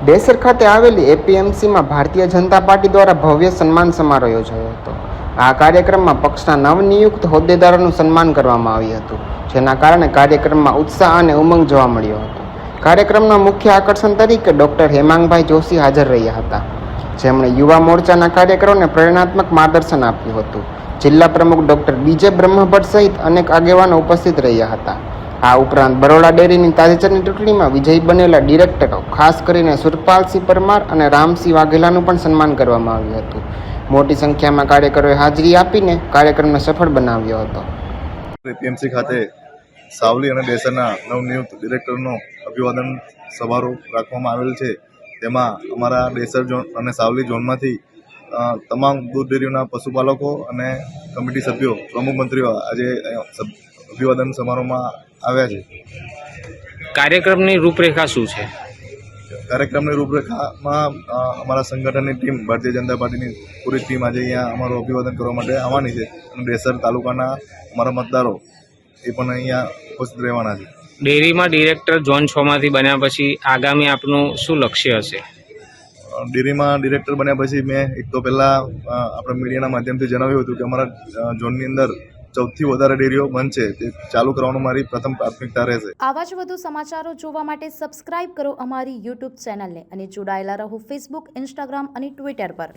ડેસર ખાતે આવેલી એપીએમસીમાં ભારતીય જનતા પાર્ટી દ્વારા ભવ્ય સન્માન સમારોહ યોજાયો હતો. આ કાર્યક્રમમાં પક્ષના નવનિયુક્ત હોદ્દેદારોનું સન્માન કરવામાં આવ્યું હતું, જેના કારણે કાર્યક્રમમાં ઉત્સાહ અને ઉમંગ જોવા મળ્યો હતો. કાર્યક્રમના મુખ્ય આકર્ષણ તરીકે ડોક્ટર હેમાંગભાઈ જોશી હાજર રહ્યા હતા, જેમણે યુવા મોરચાના કાર્યકરોને પ્રેરણાત્મક માર્ગદર્શન આપ્યું હતું. જિલ્લા પ્રમુખ ડોક્ટર બીજે બ્રહ્મભટ્ટ સહિત અનેક આગેવાનો ઉપસ્થિત રહ્યા હતા. આ ઉપરાંત બરોડા ડેરીની તાજેતરની ચૂંટણીમાં વિજયી બનેલા ડિરેક્ટરો, ખાસ કરીને સુરપાલસિંહ પરમાર અને રામસિંહ વાઘેલાનું પણ સન્માન કરવામાં આવ્યું હતું. મોટી સંખ્યામાં કાર્યકરોએ હાજરી આપીને કાર્યક્રમને સફળ બનાવ્યો હતો. એપીએમસી ખાતે સાવલી અને ડેસરના નવનિયુક્ત ડિરેક્ટરનો અભિવાદન સમારોહ રાખવામાં આવેલ છે. તેમાં અમારા ડેસર ઝોન અને સાવલી ઝોનમાંથી તમામ દૂધ ડેરીઓના પશુપાલકો અને કમિટી સભ્યો, પ્રમુખ મંત્રીઓ આજે અભિવાદન સમારોહમાં આવ્યા છે. કાર્યક્રમની રૂપરેખા શું છે? કાર્યક્રમની રૂપરેખામાં અમારા સંગઠનની ટીમ, ભારતીય જનતા પાર્ટીની પૂરી ટીમ આજે અહીંયા અમારું અભિવાદન કરવા માટે આવવાની છે અને ડેસર તાલુકાના અમારા મતદારો એ પણ અહીંયા ઉપસ્થિત રહેવાના છે. ડેરીમાં ડિરેક્ટર ઝોન 6 માંથી બન્યા પછી આગામી આપનું શું લક્ષ્ય હશે? ડેરીમાં ડિરેક્ટર બન્યા પછી મેં એક તો પહેલાં આપણે મીડિયાના માધ્યમથી જણાવ્યું હતું કે અમારા ઝોનની અંદર સૌથી વધારે ડેરીઓ બંધ છે, તે ચાલુ કરવાનું મારી પ્રથમ પ્રાથમિકતા રહેશે. આવા જ વધુ સમાચારો જોવા માટે સબસ્ક્રાઇબ કરો અમારી યુટ્યુબ ચેનલને અને જોડાયેલા રહો ફેસબુક, ઇન્સ્ટાગ્રામ અને ટ્વિટર પર.